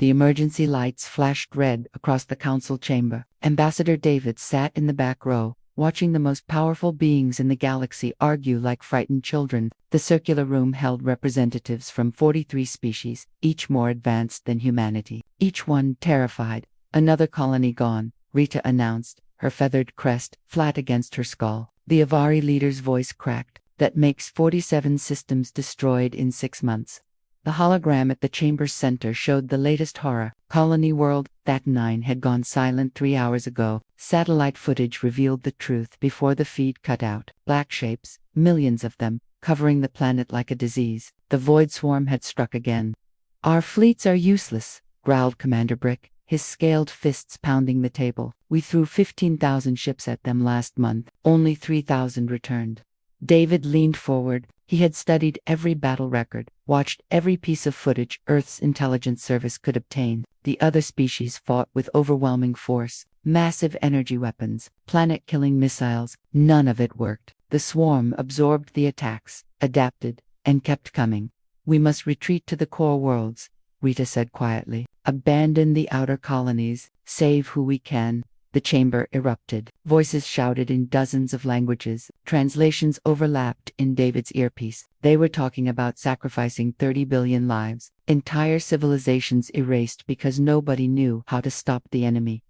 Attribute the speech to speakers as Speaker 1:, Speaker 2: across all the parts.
Speaker 1: The emergency lights flashed red across the council chamber. Ambassador David sat in the back row, watching the most powerful beings in the galaxy argue like frightened children. The circular room held representatives from 43 species, each more advanced than humanity. Each one terrified. Another colony gone, Rita announced, her feathered crest flat against her skull. The Avari leader's voice cracked. That makes 47 systems destroyed in 6 months. The hologram at the chamber's center showed the latest horror. Colony World, that 9 had gone silent 3 hours ago. Satellite footage revealed the truth before the feed cut out. Black shapes, millions of them, covering the planet like a disease. The void swarm had struck again. Our fleets are useless, growled Commander Brick, his scaled fists pounding the table. We threw 15,000 ships at them last month. Only 3,000 returned. David leaned forward. He had studied every battle record, watched every piece of footage Earth's intelligence service could obtain. The other species fought with overwhelming force, massive energy weapons, planet-killing missiles. None of it worked. The swarm absorbed the attacks, adapted, and kept coming. We must retreat to the core worlds, Rita said quietly. Abandon the outer colonies, save who we can. The chamber erupted. Voices shouted in dozens of languages. Translations overlapped in David's earpiece. They were talking about sacrificing 30 billion lives. Entire civilizations erased because nobody knew how to stop the enemy.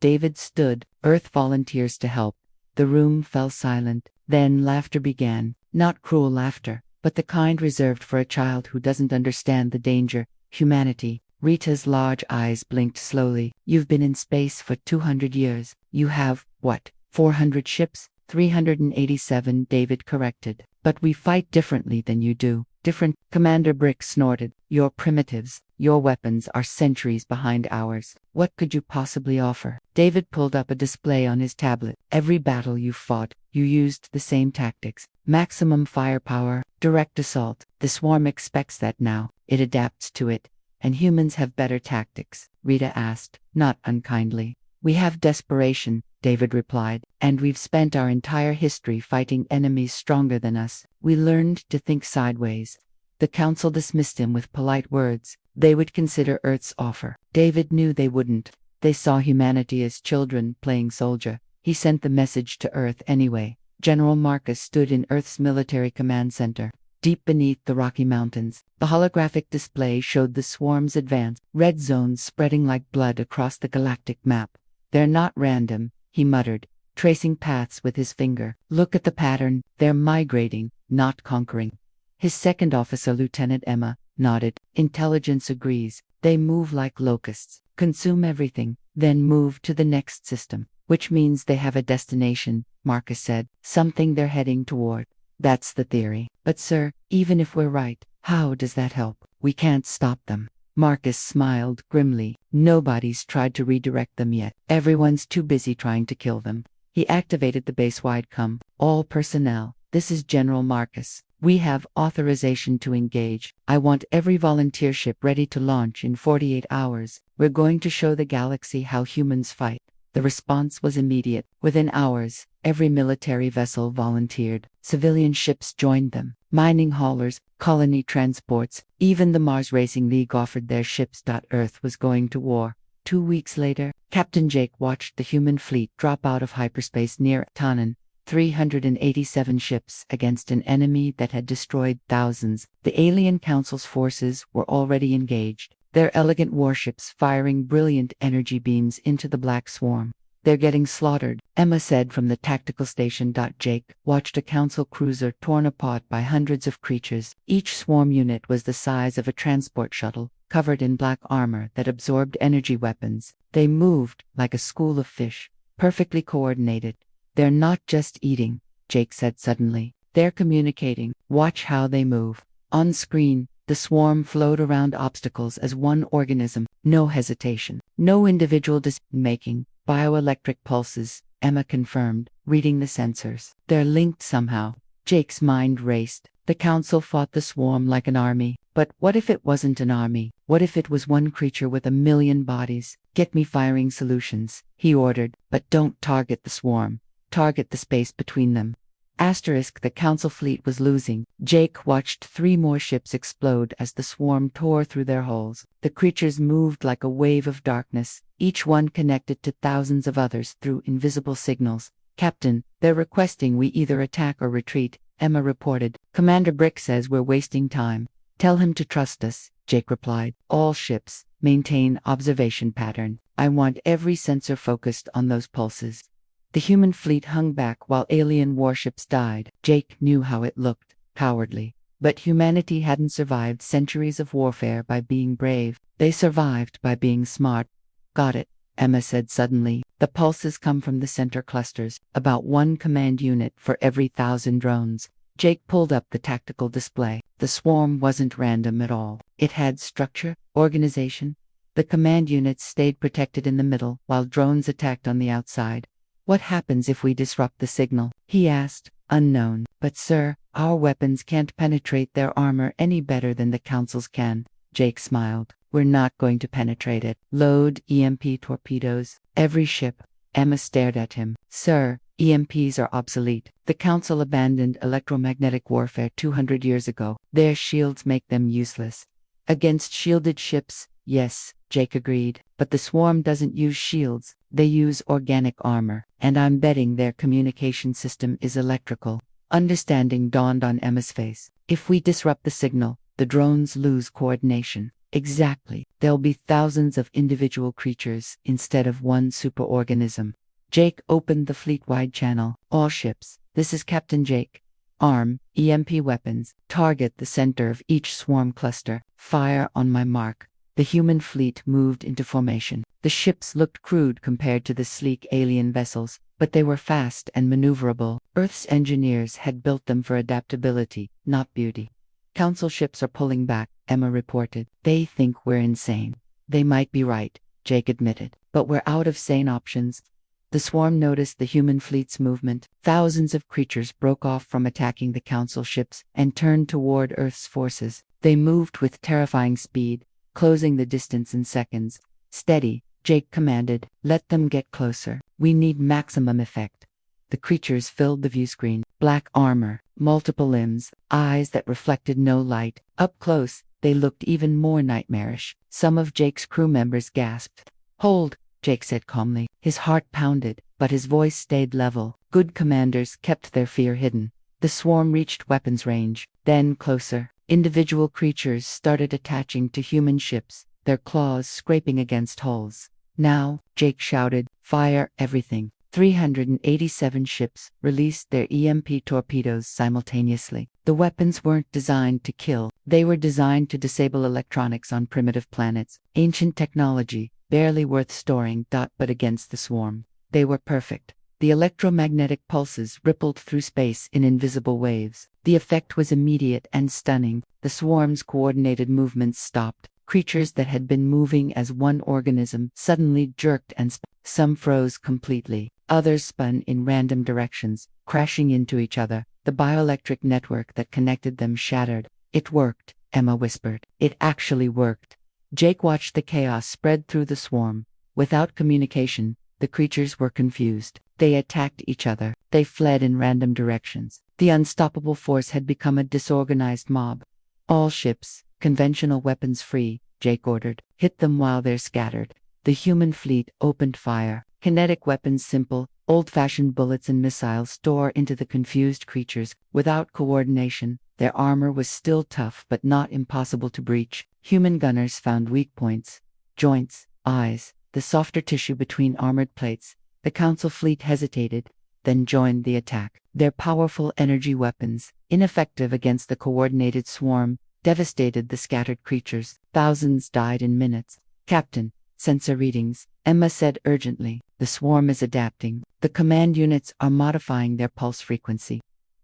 Speaker 1: David stood. Earth volunteers to help. The room fell silent. Then laughter began. Not cruel laughter, but the kind reserved for a child who doesn't understand the danger. Humanity. Rita's large eyes blinked slowly. You've been in space for 200 years. You have, what, 400 ships? 387, David corrected. But we fight differently than you do. Different, Commander Brick snorted. You're primitives. Your weapons are centuries behind ours. What could you possibly offer? David pulled up a display on his tablet. Every battle you fought, you used the same tactics. Maximum firepower, direct assault. The swarm expects that now. It adapts to it. And humans have better tactics, Rita asked, not unkindly. We have desperation, David replied, and we've spent our entire history fighting enemies stronger than us. We learned to think sideways. The council dismissed him with polite words. They would consider Earth's offer. David knew they wouldn't. They saw humanity as children playing soldier. He sent the message to Earth anyway. General Marcus stood in Earth's military command center. Deep beneath the Rocky Mountains, the holographic display showed the swarm's advance, red zones spreading like blood across the galactic map. They're not random, he muttered, tracing paths with his finger. Look at the pattern. They're migrating, not conquering. His second officer, Lieutenant Emma, nodded. Intelligence agrees. They move like locusts, consume everything, then move to the next system. Which means they have a destination, Marcus said, something they're heading toward. That's the theory. But sir, even if we're right, how does that help? We can't stop them. Marcus smiled grimly. Nobody's tried to redirect them yet. Everyone's too busy trying to kill them. He activated the base-wide comm. All personnel. This is General Marcus. We have authorization to engage. I want every volunteer ship ready to launch in 48 hours. We're going to show the galaxy how humans fight. The response was immediate. Within hours, every military vessel volunteered. Civilian ships joined them. Mining haulers, colony transports, even the Mars Racing League offered their ships. Earth was going to war. 2 weeks later, Captain Jake watched the human fleet drop out of hyperspace near Tanan. 387 ships against an enemy that had destroyed thousands. The Alien Council's forces were already engaged. Their elegant warships firing brilliant energy beams into the black swarm. They're getting slaughtered, Emma said from the tactical station. Jake watched a council cruiser torn apart by hundreds of creatures. Each swarm unit was the size of a transport shuttle, covered in black armor that absorbed energy weapons. They moved like a school of fish, perfectly coordinated. They're not just eating, Jake said suddenly. They're communicating. Watch how they move. On screen, the swarm flowed around obstacles as one organism. No hesitation. No individual decision-making. Bioelectric pulses, Emma confirmed, reading the sensors. They're linked somehow. Jake's mind raced. The council fought the swarm like an army. But what if it wasn't an army? What if it was one creature with 1 million bodies? Get me firing solutions, he ordered. But don't target the swarm. Target the space between them. Asterisk the council fleet was losing. Jake watched 3 more ships explode as the swarm tore through their hulls. The creatures moved like a wave of darkness, each one connected to thousands of others through invisible signals. Captain, they're requesting we either attack or retreat, Emma reported. Commander Brick says we're wasting time. Tell him to trust us, Jake replied. All ships, maintain observation pattern. I want every sensor focused on those pulses. The human fleet hung back while alien warships died. Jake knew how it looked, cowardly. But humanity hadn't survived centuries of warfare by being brave. They survived by being smart. Got it, Emma said suddenly. The pulses come from the center clusters, about 1 command unit for every 1,000 drones. Jake pulled up the tactical display. The swarm wasn't random at all. It had structure, organization. The command units stayed protected in the middle, while drones attacked on the outside. What happens if we disrupt the signal? He asked. Unknown. But sir, our weapons can't penetrate their armor any better than the Council's can. Jake smiled. We're not going to penetrate it. Load EMP torpedoes. Every ship. Emma stared at him. Sir, EMPs are obsolete. The Council abandoned electromagnetic warfare 200 years ago. Their shields make them useless. Against shielded ships, yes, Jake agreed. But the swarm doesn't use shields. They use organic armor. And I'm betting their communication system is electrical. Understanding dawned on Emma's face. If we disrupt the signal, the drones lose coordination. Exactly. There'll be thousands of individual creatures instead of one superorganism. Jake opened the fleet-wide channel. All ships. This is Captain Jake. Arm, EMP weapons. Target the center of each swarm cluster. Fire on my mark. The human fleet moved into formation. The ships looked crude compared to the sleek alien vessels, but they were fast and maneuverable. Earth's engineers had built them for adaptability, not beauty. Council ships are pulling back, Emma reported. They think we're insane. They might be right, Jake admitted. But we're out of sane options. The swarm noticed the human fleet's movement. Thousands of creatures broke off from attacking the Council ships and turned toward Earth's forces. They moved with terrifying speed, closing the distance in seconds. Steady, Jake commanded. Let them get closer. We need maximum effect. The creatures filled the viewscreen. Black armor, multiple limbs, eyes that reflected no light. Up close, they looked even more nightmarish. Some of Jake's crew members gasped. Hold, Jake said calmly. His heart pounded, but his voice stayed level. Good commanders kept their fear hidden. The swarm reached weapons range, then closer. Individual creatures started attaching to human ships, their claws scraping against hulls. Now, Jake shouted, fire everything. 387 ships released their EMP torpedoes simultaneously. The weapons weren't designed to kill, they were designed to disable electronics on primitive planets. Ancient technology, barely worth storing. But against the swarm, they were perfect. The electromagnetic pulses rippled through space in invisible waves. The effect was immediate and stunning. The swarm's coordinated movements stopped. Creatures that had been moving as one organism suddenly jerked and some froze completely. Others spun in random directions, crashing into each other. The bioelectric network that connected them shattered. It worked, Emma whispered. It actually worked. Jake watched the chaos spread through the swarm. Without communication, the creatures were confused. They attacked each other. They fled in random directions. The unstoppable force had become a disorganized mob. All ships, conventional weapons free, Jake ordered. Hit them while they're scattered. The human fleet opened fire. Kinetic weapons, simple, old-fashioned bullets and missiles tore into the confused creatures. Without coordination, their armor was still tough but not impossible to breach. Human gunners found weak points. Joints, eyes, the softer tissue between armored plates. The Council fleet hesitated, then joined the attack. Their powerful energy weapons, ineffective against the coordinated swarm, devastated the scattered creatures. Thousands died in minutes. Captain, sensor readings, Emma said urgently. The swarm is adapting. The command units are modifying their pulse frequency.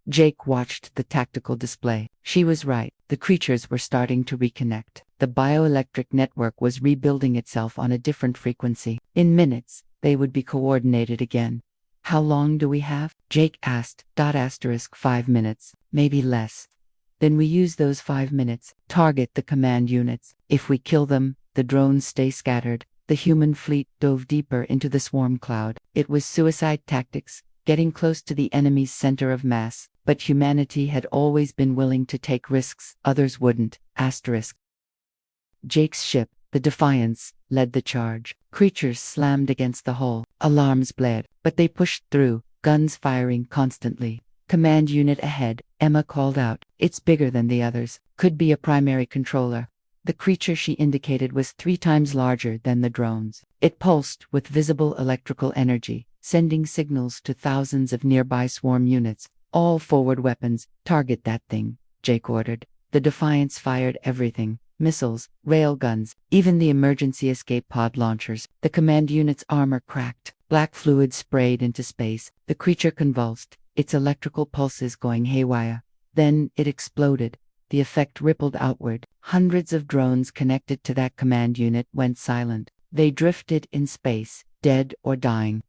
Speaker 1: Jake watched the tactical display. She was right. The creatures were starting to reconnect. The bioelectric network was rebuilding itself on a different frequency. In minutes, they would be coordinated again. How long do we have? Jake asked. 5 minutes, maybe less. Then we use those 5 minutes. Target the command units. If we kill them, the drones stay scattered. The human fleet dove deeper into the swarm cloud. It was suicide tactics, getting close to the enemy's center of mass. but humanity had always been willing to take risks others wouldn't. Jake's ship, the Defiance, led the charge. Creatures slammed against the hull, alarms blared, but they pushed through, guns firing constantly. Command unit ahead, Emma called out. It's bigger than the others. Could be a primary controller. The creature she indicated was 3 times larger than the drones. It pulsed with visible electrical energy, sending signals to thousands of nearby swarm units. All forward weapons, target that thing, Jake ordered. The Defiance fired everything. Missiles, railguns, even the emergency escape pod launchers. The command unit's armor cracked. Black fluid sprayed into space. The creature convulsed, its electrical pulses going haywire. Then it exploded. The effect rippled outward. Hundreds of drones connected to that command unit went silent. They drifted in space, dead or dying.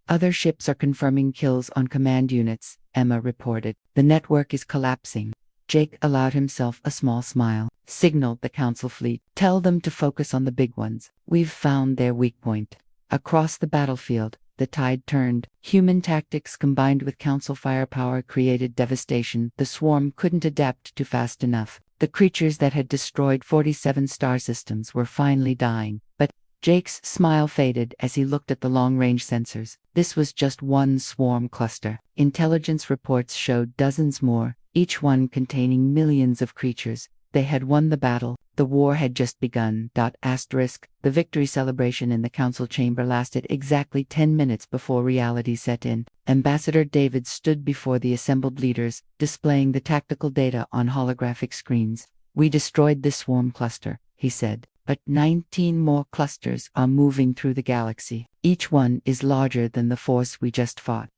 Speaker 1: Other ships are confirming kills on command units, Emma reported. The network is collapsing. Jake allowed himself a small smile. Signaled the Council fleet. Tell them to focus on the big ones. We've found their weak point. Across the battlefield, the tide turned. Human tactics combined with Council firepower created devastation the swarm couldn't adapt to fast enough. The creatures that had destroyed 47 star systems were finally dying. But Jake's smile faded as he looked at the long-range sensors. This was just one swarm cluster. Intelligence reports showed dozens more, each one containing millions of creatures. They had won the battle. The war had just begun. The victory celebration in the council chamber lasted exactly 10 minutes before reality set in. Ambassador David stood before the assembled leaders, displaying the tactical data on holographic screens. We destroyed this swarm cluster, he said, but 19 more clusters are moving through the galaxy. Each one is larger than the force we just fought.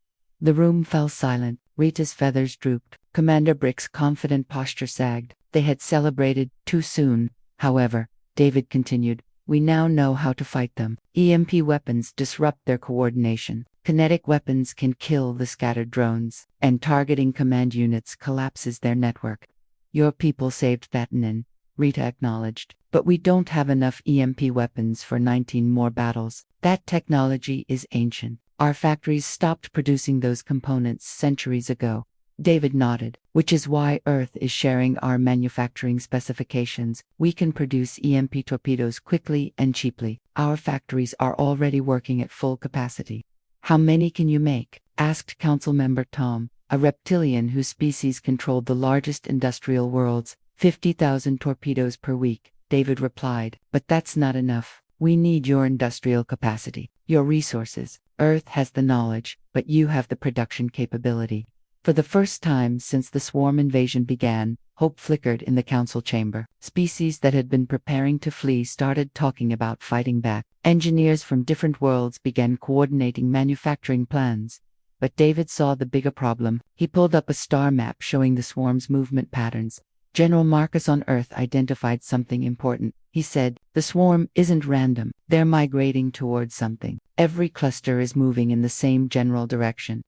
Speaker 1: The room fell silent. Rita's feathers drooped. Commander Brick's confident posture sagged. They had celebrated too soon. However, David continued, we now know how to fight them. EMP weapons disrupt their coordination. Kinetic weapons can kill the scattered drones, and targeting command units collapses their network. Your people saved Thatanin, Rita acknowledged, but we don't have enough EMP weapons for 19 more battles. That technology is ancient. Our factories stopped producing those components centuries ago. David nodded, which is why Earth is sharing our manufacturing specifications. We can produce EMP torpedoes quickly and cheaply. Our factories are already working at full capacity. How many can you make? Asked Council Member Tom, a reptilian whose species controlled the largest industrial worlds. 50,000 torpedoes per week, David replied. But that's not enough. We need your industrial capacity, your resources. Earth has the knowledge, but you have the production capability. For the first time since the swarm invasion began, hope flickered in the council chamber. Species that had been preparing to flee started talking about fighting back. Engineers from different worlds began coordinating manufacturing plans. But David saw the bigger problem. He pulled up a star map showing the swarm's movement patterns. General Marcus on Earth identified something important. He said, the swarm isn't random. They're migrating towards something. Every cluster is moving in the same general direction.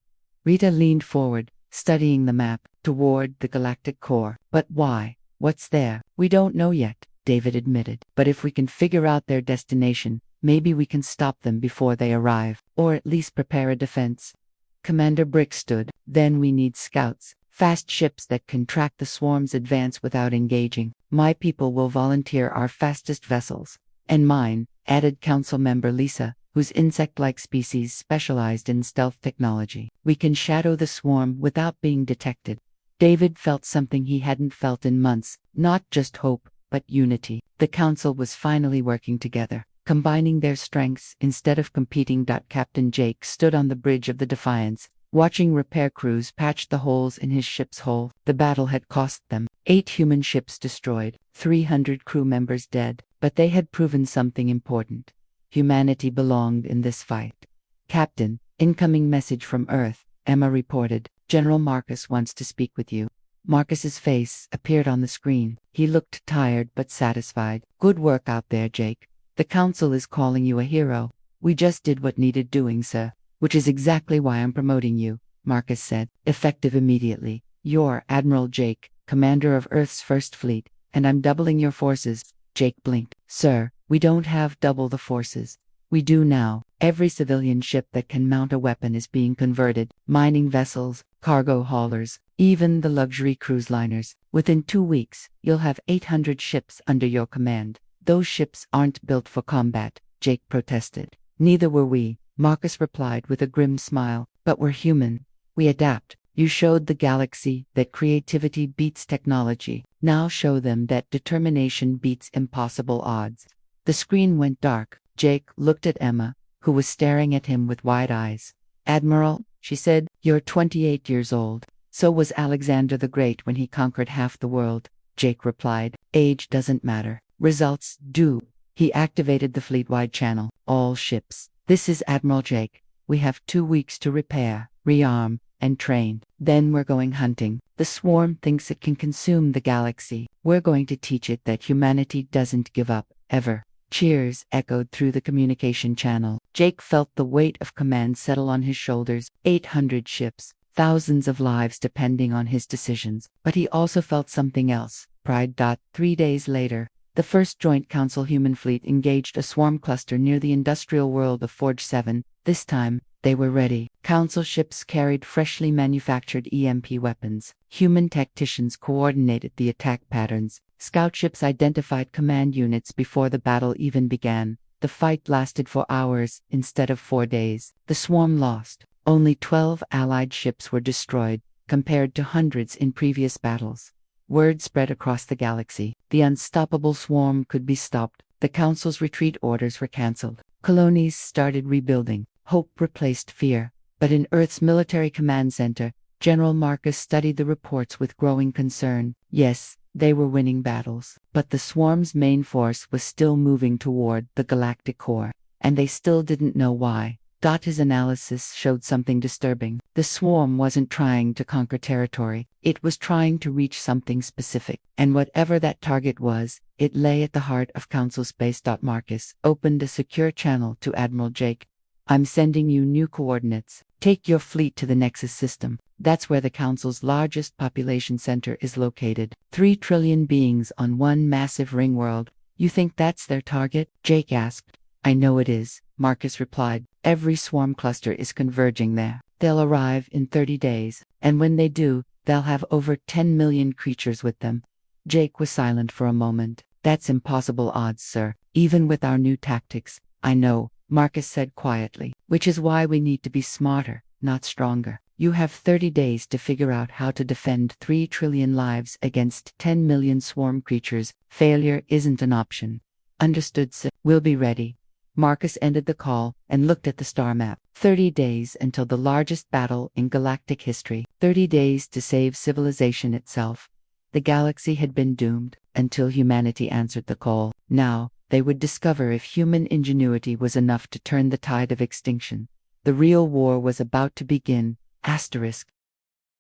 Speaker 1: Rita leaned forward, studying the map, toward the galactic core. But why? What's there? We don't know yet, David admitted. But if we can figure out their destination, maybe we can stop them before they arrive, or at least prepare a defense. Commander Brick stood. Then we need scouts, fast ships that can track the swarm's advance without engaging. My people will volunteer our fastest vessels. And mine, added Council Member Lisa, whose insect-like species specialized in stealth technology. We can shadow the swarm without being detected. David felt something he hadn't felt in months, not just hope, but unity. The council was finally working together, combining their strengths instead of competing. Captain Jake stood on the bridge of the Defiance, watching repair crews patch the holes in his ship's hull. The battle had cost them 8 human ships destroyed, 300 crew members dead, but they had proven something important. Humanity belonged in this fight. Captain, incoming message from Earth, Emma reported. General Marcus wants to speak with you. Marcus's face appeared on the screen. He looked tired but satisfied. Good work out there, Jake. The council is calling you a hero. We just did what needed doing, sir. Which is exactly why I'm promoting you, Marcus said, effective immediately. You're Admiral Jake, commander of Earth's First Fleet, and I'm doubling your forces. Jake blinked. Sir, we don't have double the forces. We do now. Every civilian ship that can mount a weapon is being converted. Mining vessels, cargo haulers, Even the luxury cruise liners. Within 2 weeks, you'll have 800 ships under your command. Those ships aren't built for combat, Jake protested. Neither were we, Marcus replied with a grim smile. But we're human. We adapt. You showed the galaxy that creativity beats technology. Now show them that determination beats impossible odds. The screen went dark. Jake looked at Emma, who was staring at him with wide eyes. Admiral, she said, you're 28 years old. So was Alexander the Great when he conquered half the world. Jake replied, age doesn't matter. Results do. He activated the fleet-wide channel. All ships. This is Admiral Jake. We have 2 weeks to repair, rearm, and train. Then we're going hunting. The swarm thinks it can consume the galaxy. We're going to teach it that humanity doesn't give up, ever. Cheers echoed through the communication channel. Jake felt the weight of command settle on his shoulders. 800 ships. Thousands of lives depending on his decisions. But he also felt something else. Pride. 3 days later, the first Joint Council human fleet engaged a swarm cluster near the industrial world of Forge 7. This time, they were ready. Council ships carried freshly manufactured EMP weapons. Human tacticians coordinated the attack patterns. Scout ships identified command units before the battle even began. The fight lasted for hours instead of 4 days. The swarm lost. Only 12 Allied ships were destroyed, compared to hundreds in previous battles. Word spread across the galaxy. The unstoppable swarm could be stopped. The Council's retreat orders were cancelled. Colonies started rebuilding. Hope replaced fear. But in Earth's military command center, General Marcus studied the reports with growing concern. Yes, they were winning battles. But the swarm's main force was still moving toward the galactic core. And they still didn't know why. His analysis showed something disturbing. The swarm wasn't trying to conquer territory. It was trying to reach something specific. And whatever that target was, it lay at the heart of Council space. Marcus opened a secure channel to Admiral Jake. I'm sending you new coordinates. Take your fleet to the Nexus system. That's where the Council's largest population center is located. 3 trillion beings on one massive ring world. You think that's their target? Jake asked. I know it is, Marcus replied. Every swarm cluster is converging there. They'll arrive in 30 days, and when they do, they'll have over 10 million creatures with them. Jake was silent for a moment. That's impossible odds, sir, even with our new tactics. I know, Marcus said quietly, which is why we need to be smarter, not stronger. You have 30 days to figure out how to defend 3 trillion lives against 10 million swarm creatures. Failure isn't an option. Understood, sir. We'll be ready. Marcus ended the call and looked at the star map. 30 days until the largest battle in galactic history. 30 days to save civilization itself. The galaxy had been doomed until humanity answered the call. Now, they would discover if human ingenuity was enough to turn the tide of extinction. The real war was about to begin. Asterisk.